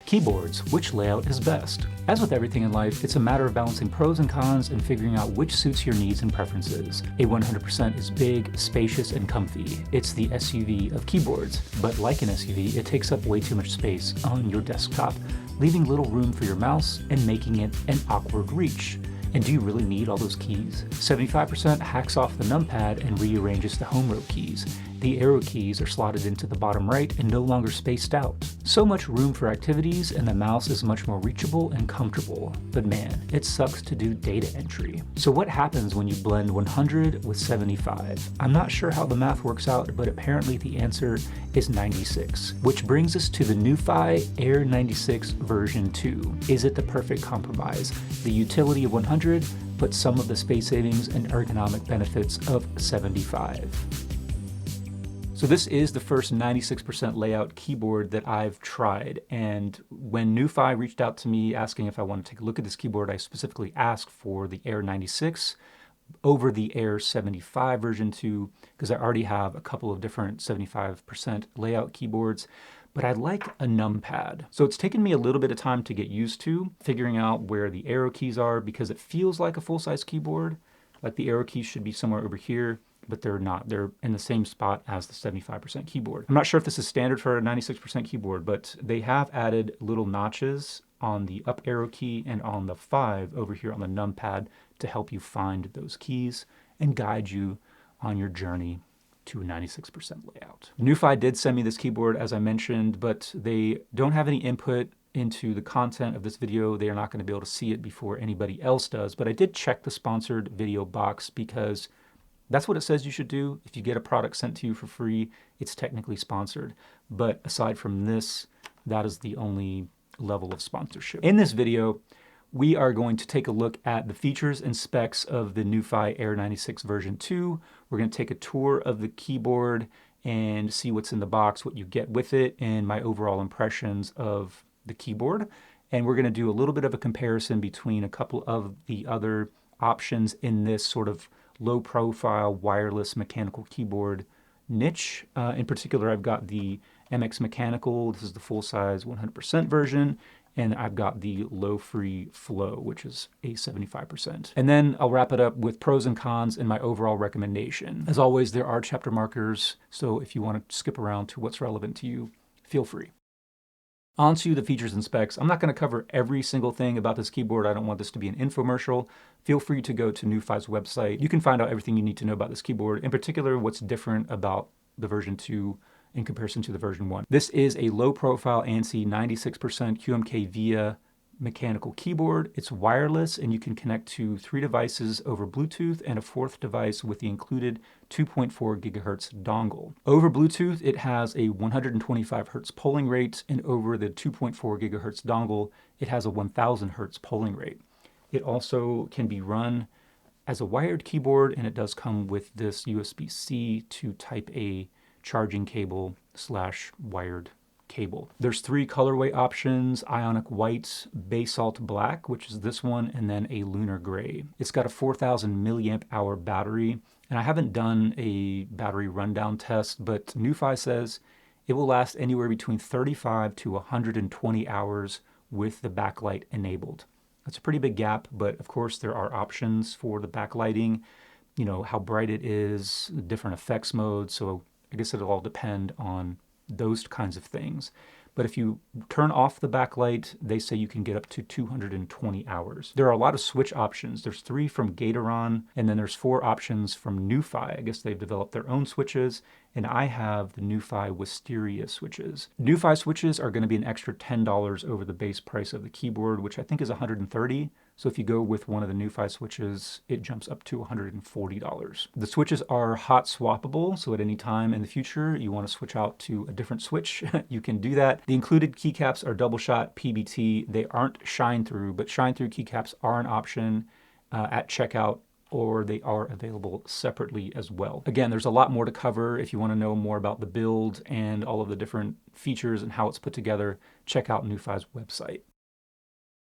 Keyboards, which layout is best? As with everything in life, it's a matter of balancing pros and cons and figuring out which suits your needs and preferences. A 100% is big, spacious, and comfy. It's the SUV of keyboards, but like an SUV, it takes up way too much space on your desktop, leaving little room for your mouse and making it an awkward reach. And do you really need all those keys? 75% hacks off the numpad and rearranges the home row keys. The arrow keys are slotted into the bottom right and no longer spaced out. So much room for activities, and the mouse is much more reachable and comfortable. But man, it sucks to do data entry. So what happens when you blend 100 with 75? I'm not sure how the math works out, but apparently the answer is 96. Which brings us to the Nuphy Air96 version 2. Is it the perfect compromise? The utility of 100, but some of the space savings and ergonomic benefits of 75. So this is the first 96% layout keyboard that I've tried, and when Nuphy reached out to me asking if I want to take a look at this keyboard, I specifically asked for the Air96 over the Air75 version 2 because I already have a couple of different 75% layout keyboards, but I'd like a numpad. So it's taken me a little bit of time to get used to figuring out where the arrow keys are because it feels like a full-size keyboard, like the arrow keys should be somewhere over here, but they're not. They're in the same spot as the 75% keyboard. I'm not sure if this is standard for a 96% keyboard, but they have added little notches on the up arrow key and on the 5 over here on the numpad to help you find those keys and guide you on your journey to a 96% layout. Nuphy did send me this keyboard, as I mentioned, but they don't have any input into the content of this video. They are not going to be able to see it before anybody else does, but I did check the sponsored video box because that's what it says you should do. If you get a product sent to you for free, it's technically sponsored. But aside from this, that is the only level of sponsorship. In this video, we are going to take a look at the features and specs of the Nuphy Air96 version 2. We're going to take a tour of the keyboard and see what's in the box, what you get with it, and my overall impressions of the keyboard. And we're going to do a little bit of a comparison between a couple of the other options in this sort of low profile wireless mechanical keyboard niche. In particular, I've got the MX Mechanical. This is the full size 100% version. And I've got the Lofree Flow, which is a 75%. And then I'll wrap it up with pros and cons and my overall recommendation. As always, there are chapter markers, so if you want to skip around to what's relevant to you, feel free. On to the features and specs. I'm not going to cover every single thing about this keyboard. I don't want this to be an infomercial. Feel free to go to Nuphy's website. You can find out everything you need to know about this keyboard, in particular what's different about the version 2 in comparison to the version 1. This is a low-profile ANSI 96% QMK VIA mechanical keyboard. It's wireless, and you can connect to 3 devices over Bluetooth and a 4th device with the included 2.4 gigahertz dongle. Over Bluetooth, it has a 125 hertz polling rate, and over the 2.4 gigahertz dongle, it has a 1000 hertz polling rate. It also can be run as a wired keyboard, and it does come with this USB-C to Type A charging cable / wired cable. There's 3 colorway options: Ionic White, Basalt Black, which is this one, and then a Lunar Gray. It's got a 4000 milliamp hour battery, and I haven't done a battery rundown test, but Nuphy says it will last anywhere between 35 to 120 hours with the backlight enabled. That's a pretty big gap, but of course there are options for the backlighting, you know, how bright it is, different effects modes, so I guess it'll all depend on those kinds of things. But if you turn off the backlight, they say you can get up to 220 hours. There are a lot of switch options. There's 3 from Gateron, and then there's 4 options from Nuphy. I guess they've developed their own switches, and I have the Nuphy Wisteria switches. Nuphy switches are going to be an extra $10 over the base price of the keyboard, which I think is $130. So if you go with one of the Nuphy switches, it jumps up to $140. The switches are hot swappable, so at any time in the future you want to switch out to a different switch, you can do that. The included keycaps are double shot PBT. They aren't shine through, but shine through keycaps are an option at checkout, or they are available separately as well. Again, there's a lot more to cover. If you want to know more about the build and all of the different features and how it's put together, check out Nuphy's website.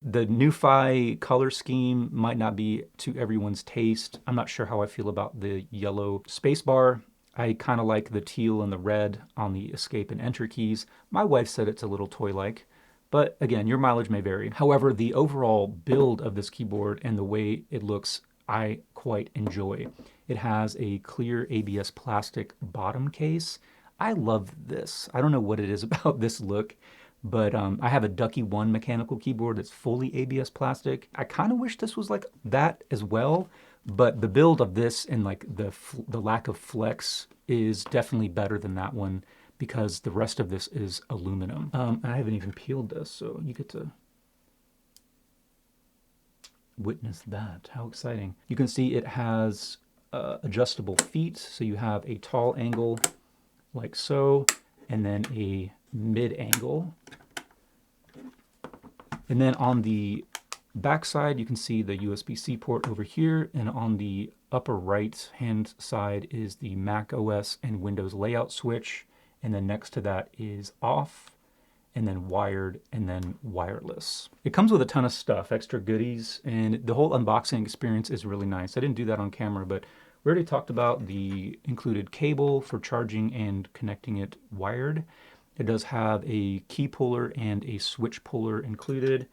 The Nuphy color scheme might not be to everyone's taste. I'm not sure how I feel about the yellow spacebar. I kind of like the teal and the red on the escape and enter keys. My wife said it's a little toy-like, But again, your mileage may vary. However, the overall build of this keyboard and the way it looks, I quite enjoy. It has a clear ABS plastic bottom case. I love this. I don't know what it is about this look, but I have a Ducky 1 mechanical keyboard that's fully ABS plastic. I kind of wish this was like that as well, but the build of this and like the lack of flex is definitely better than that one because the rest of this is aluminum. I haven't even peeled this, so you get to witness that. How exciting. You can see it has adjustable feet, so you have a tall angle like so, and then a mid angle. And then on the back side, you can see the USB-C port over here, and on the upper right hand side is the Mac OS and Windows layout switch, and then next to that is off, and then wired, and then wireless. It comes with a ton of stuff, extra goodies, and the whole unboxing experience is really nice. I didn't do that on camera, but we already talked about the included cable for charging and connecting it wired. It does have a key puller and a switch puller included.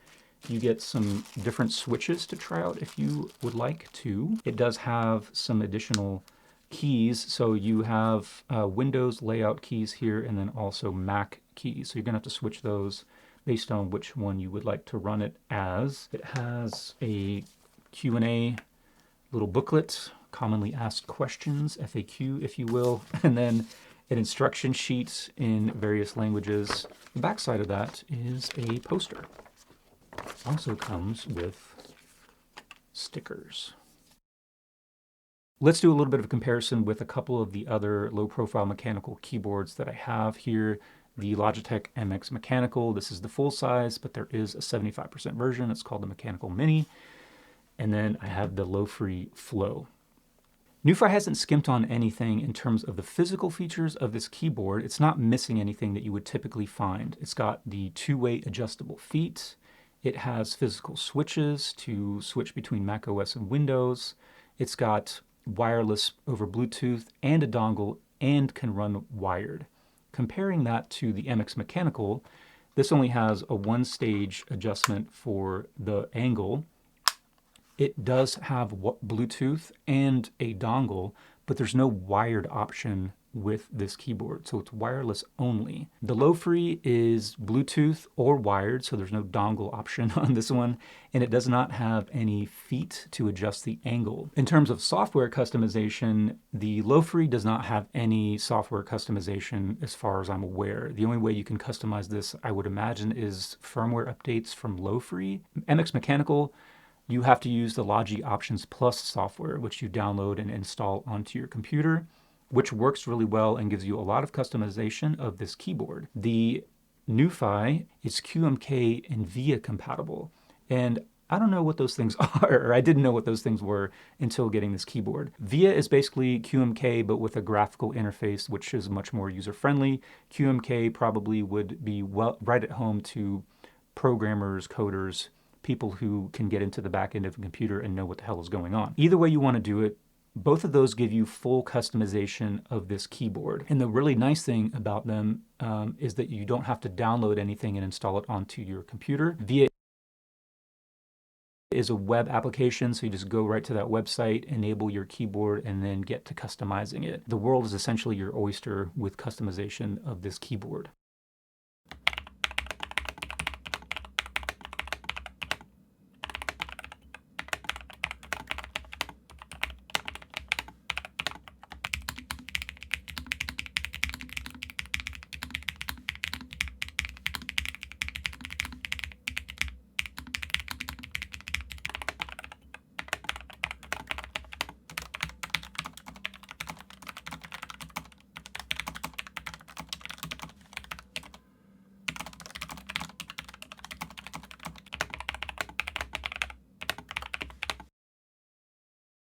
You get some different switches to try out if you would like to. It does have some additional keys. So you have Windows layout keys here and then also Mac keys. So you're gonna have to switch those based on which one you would like to run it as. It has a Q&A little booklet, commonly asked questions, FAQ if you will, and then an instruction sheet in various languages. The back side of that is a poster. Also comes with stickers. Let's do a little bit of a comparison with a couple of the other low-profile mechanical keyboards that I have here. The Logitech MX Mechanical. This is the full size, but there is a 75% version. It's called the Mechanical Mini. And then I have the Lofree Flow. Nuphy hasn't skimped on anything in terms of the physical features of this keyboard. It's not missing anything that you would typically find. It's got the two-way adjustable feet. It has physical switches to switch between macOS and Windows. It's got wireless over Bluetooth and a dongle and can run wired. Comparing that to the MX Mechanical, this only has a one-stage adjustment for the angle. It does have Bluetooth and a dongle, but there's no wired option with this keyboard, so it's wireless only. The Lofree is Bluetooth or wired, so there's no dongle option on this one, and it does not have any feet to adjust the angle. In terms of software customization, the Lofree does not have any software customization as far as I'm aware. The only way you can customize this, I would imagine, is firmware updates from Lofree. MX Mechanical, you have to use the Logi Options Plus software, which you download and install onto your computer, which works really well and gives you a lot of customization of this keyboard. The Nuphy is QMK and VIA compatible, and I don't know what those things are, or I didn't know what those things were until getting this keyboard. VIA is basically QMK, but with a graphical interface, which is much more user-friendly. QMK probably would be right at home to programmers, coders, people who can get into the back end of a computer and know what the hell is going on. Either way you want to do it, both of those give you full customization of this keyboard. And the really nice thing about them is that you don't have to download anything and install it onto your computer. VIA is a web application, so you just go right to that website, enable your keyboard, and then get to customizing it. The world is essentially your oyster with customization of this keyboard.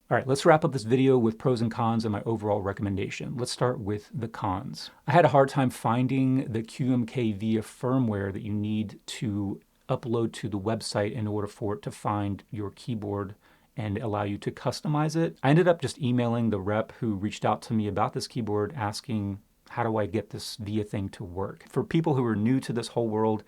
All right, let's wrap up this video with pros and cons and my overall recommendation. Let's start with the cons. I had a hard time finding the QMK VIA firmware that you need to upload to the website in order for it to find your keyboard and allow you to customize it. I ended up just emailing the rep who reached out to me about this keyboard asking, how do I get this VIA thing to work? For people who are new to this whole world,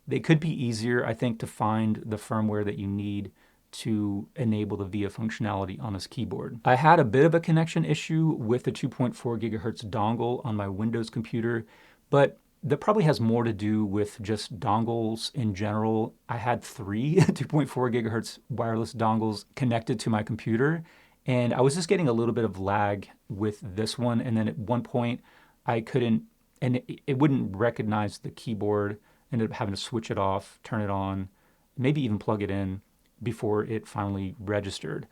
They could be easier, I think, to find the firmware that you need to enable the VIA functionality on this keyboard. I had a bit of a connection issue with the 2.4 gigahertz dongle on my Windows computer, but that probably has more to do with just dongles in general. I had 3 2.4 gigahertz wireless dongles connected to my computer, and I was just getting a little bit of lag with this one, and then at one point I couldn't, and it wouldn't recognize the keyboard. I ended up having to switch it off, turn it on, maybe even plug it in before it finally registered.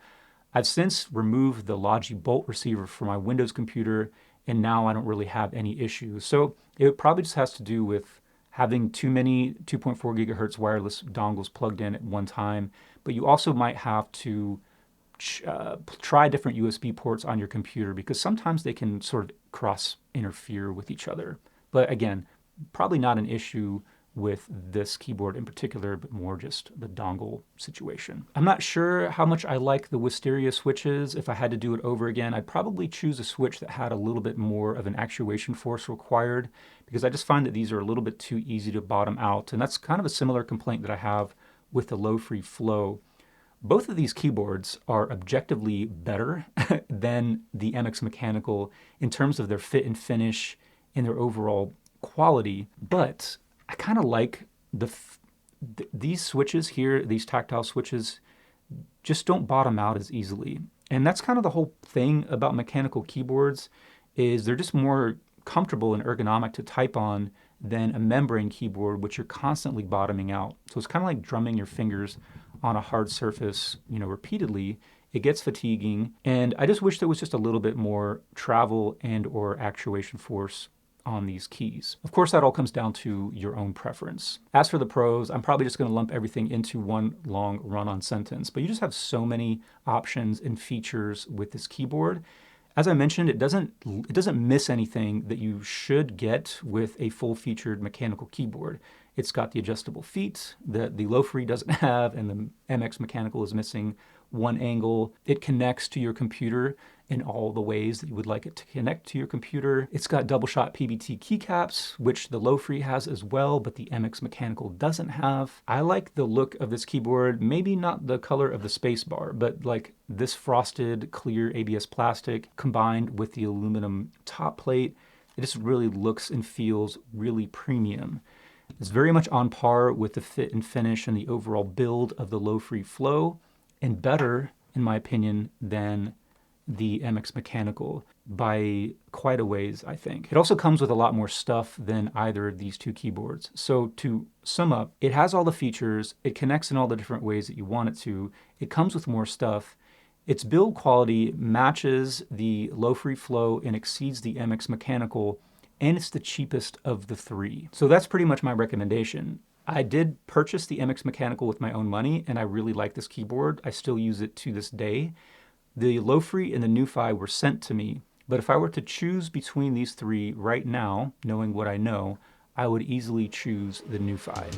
I've since removed the Logi Bolt receiver for my Windows computer, and now I don't really have any issues. So it probably just has to do with having too many 2.4 gigahertz wireless dongles plugged in at one time, but you also might have to try different USB ports on your computer because sometimes they can sort of cross interfere with each other. But again, probably not an issue with this keyboard in particular, but more just the dongle situation. I'm not sure how much I like the Wisteria switches. If I had to do it over again, I'd probably choose a switch that had a little bit more of an actuation force required, because I just find that these are a little bit too easy to bottom out. And that's kind of a similar complaint that I have with the Lofree Flow. Both of these keyboards are objectively better than the MX Mechanical in terms of their fit and finish and their overall quality, but I kind of like these switches here, these tactile switches, just don't bottom out as easily. And that's kind of the whole thing about mechanical keyboards, is they're just more comfortable and ergonomic to type on than a membrane keyboard, which you're constantly bottoming out. So it's kind of like drumming your fingers on a hard surface, repeatedly. It gets fatiguing, and I just wish there was just a little bit more travel and or actuation force on these keys. Of course, that all comes down to your own preference. As for the pros, I'm probably just going to lump everything into one long run-on sentence, but you just have so many options and features with this keyboard. As I mentioned, it doesn't miss anything that you should get with a full-featured mechanical keyboard. It's got the adjustable feet that the Lofree doesn't have, and the MX Mechanical is missing one angle. It connects to your computer in all the ways that you would like it to connect to your computer. It's got double shot PBT keycaps, which the Lofree has as well, but the MX Mechanical doesn't have. I like the look of this keyboard, maybe not the color of the spacebar, but like this frosted clear ABS plastic combined with the aluminum top plate. It just really looks and feels really premium. It's very much on par with the fit and finish and the overall build of the Lofree Flow, and better, in my opinion, than the MX Mechanical by quite a ways, I think. It also comes with a lot more stuff than either of these two keyboards. So to sum up, it has all the features, it connects in all the different ways that you want it to, it comes with more stuff, its build quality matches the Lofree Flow and exceeds the MX Mechanical, and it's the cheapest of the three. So that's pretty much my recommendation. I did purchase the MX Mechanical with my own money, and I really like this keyboard. I still use it to this day. The Lofree and the Nuphy were sent to me, but if I were to choose between these three right now, knowing what I know, I would easily choose the Nuphy.